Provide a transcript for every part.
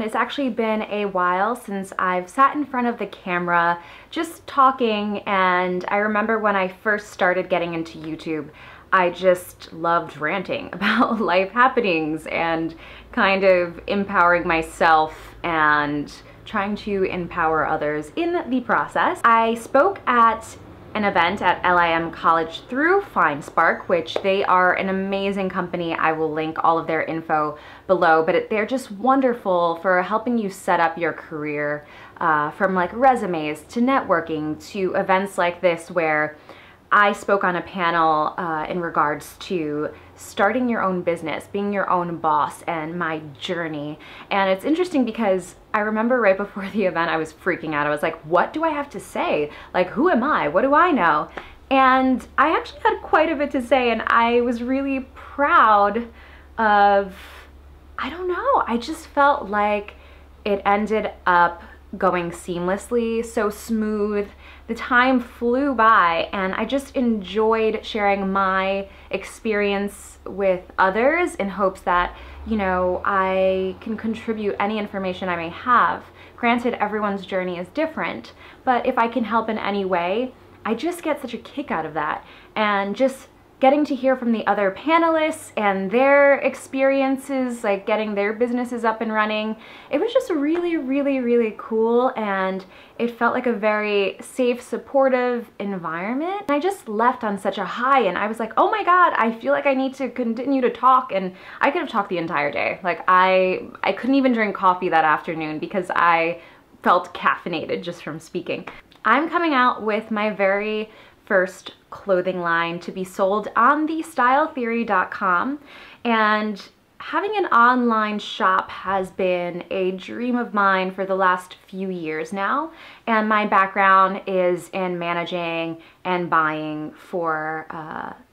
It's actually been a while since I've sat in front of the camera just talking, and I remember when I first started getting into YouTube, I just loved ranting about life happenings and kind of empowering myself and trying to empower others in the process. I spoke at an event at LIM College through FINDSPARK, which they are an amazing company. I will link all of their info below, but they're just wonderful for helping you set up your career, from like resumes to networking to events like this where I spoke on a panel in regards to starting your own business, being your own boss, and my journey. And it's interesting because I remember right before the event I was freaking out. I was like, what do I have to say? Like, who am I? What do I know? And I actually had quite a bit to say, and I was really proud of, I don't know, I just felt like it ended up going seamlessly, so smooth. The time flew by, and I just enjoyed sharing my experience with others in hopes that, you know, I can contribute any information I may have. Granted, everyone's journey is different, but if I can help in any way, I just get such a kick out of that. And just getting to hear from the other panelists and their experiences, like getting their businesses up and running, it was just really, really, really cool, and it felt like a very safe, supportive environment. And I just left on such a high, and I was like, oh my God, I feel like I need to continue to talk, and I could have talked the entire day. Like I couldn't even drink coffee that afternoon because I felt caffeinated just from speaking. I'm coming out with my very first clothing line to be sold on the styletheory.com, and having an online shop has been a dream of mine for the last few years now, and my background is in managing and buying for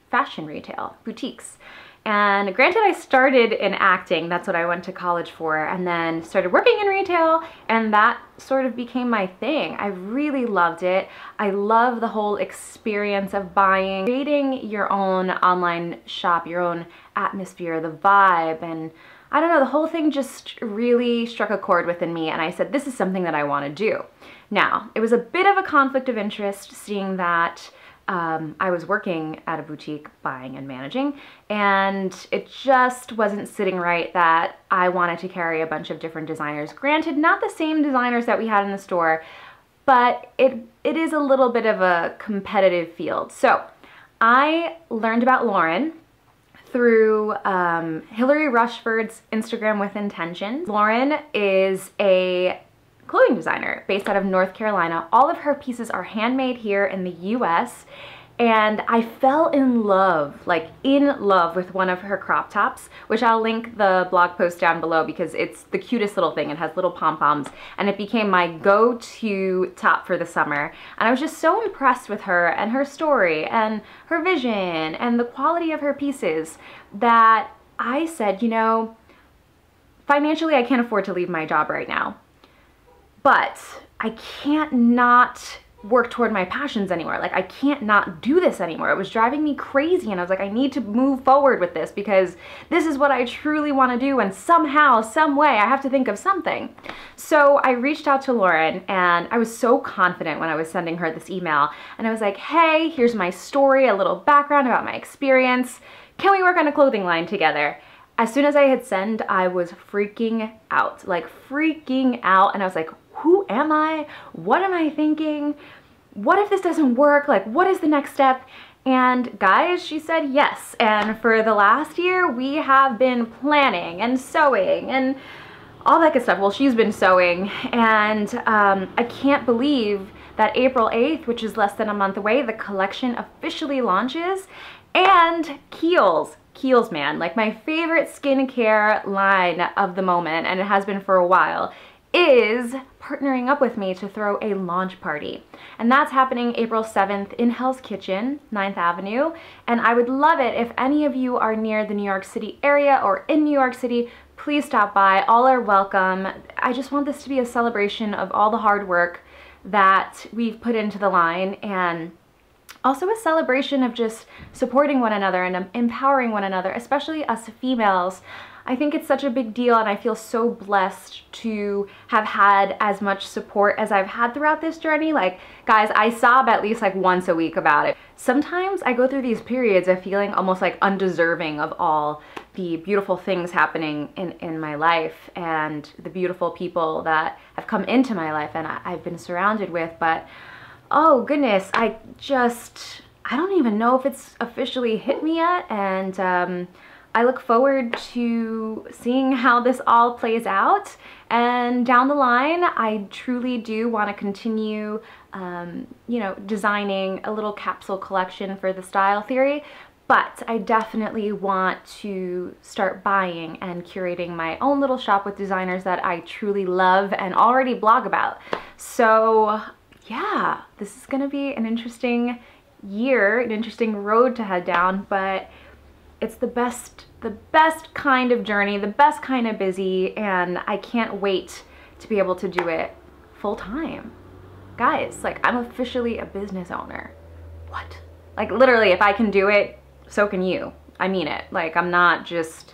fashion retail, boutiques. And granted, I started in acting, that's what I went to college for, and then started working in retail, and that sort of became my thing. I really loved it. I love the whole experience of buying, creating your own online shop, your own atmosphere, the vibe, and I don't know, the whole thing just really struck a chord within me, and I said, this is something that I want to do. Now, it was a bit of a conflict of interest seeing that I was working at a boutique buying and managing, and it just wasn't sitting right that I wanted to carry a bunch of different designers. Granted, not the same designers that we had in the store, but it is a little bit of a competitive field. So I learned about Lauren through Hillary Rushford's Instagram with Intentions. Lauren is a clothing designer based out of North Carolina. All of her pieces are handmade here in the US, and I fell in love, like in love with one of her crop tops, which I'll link the blog post down below because it's the cutest little thing. It has little pom-poms, and it became my go-to top for the summer. And I was just so impressed with her and her story and her vision and the quality of her pieces that I said, you know, financially I can't afford to leave my job right now, but I can't not work toward my passions anymore. Like, I can't not do this anymore. It was driving me crazy, and I was like, I need to move forward with this because this is what I truly want to do, and somehow, some way, I have to think of something. So I reached out to Lauren, and I was so confident when I was sending her this email, and I was like, hey, here's my story, a little background about my experience. Can we work on a clothing line together? As soon as I hit send, I was freaking out, like freaking out, and I was like, who am I? What am I thinking? What if this doesn't work? Like, what is the next step? And guys, she said yes. And for the last year, we have been planning and sewing and all that good stuff. Well, she's been sewing, and I can't believe that April 8th, which is less than a month away, the collection officially launches. And Kiehl's, man, like my favorite skincare line of the moment, and it has been for a while, is partnering up with me to throw a launch party. And that's happening April 7th in Hell's Kitchen, 9th Avenue. And I would love it if any of you are near the New York City area or in New York City, please stop by. All are welcome. I just want this to be a celebration of all the hard work that we've put into the line, and also a celebration of just supporting one another and empowering one another, especially us females. I think it's such a big deal, and I feel so blessed to have had as much support as I've had throughout this journey. Like, guys, I sob at least like once a week about it. Sometimes I go through these periods of feeling almost like undeserving of all the beautiful things happening in my life and the beautiful people that have come into my life and I've been surrounded with. But oh goodness, I don't even know if it's officially hit me yet, and I look forward to seeing how this all plays out. And down the line, I truly do want to continue, you know, designing a little capsule collection for the Style Theory, but I definitely want to start buying and curating my own little shop with designers that I truly love and already blog about. So yeah, this is gonna be an interesting year, an interesting road to head down, but it's the best kind of journey, the best kind of busy, and I can't wait to be able to do it full time. Guys, like, I'm officially a business owner. What? Like, literally, if I can do it, so can you. I mean it. Like, I'm not just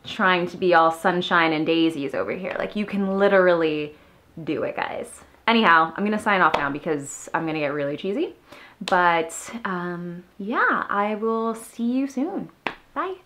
trying to be all sunshine and daisies over here. Like, you can literally do it, guys. Anyhow, I'm gonna sign off now because I'm gonna get really cheesy. But yeah, I will see you soon. Bye.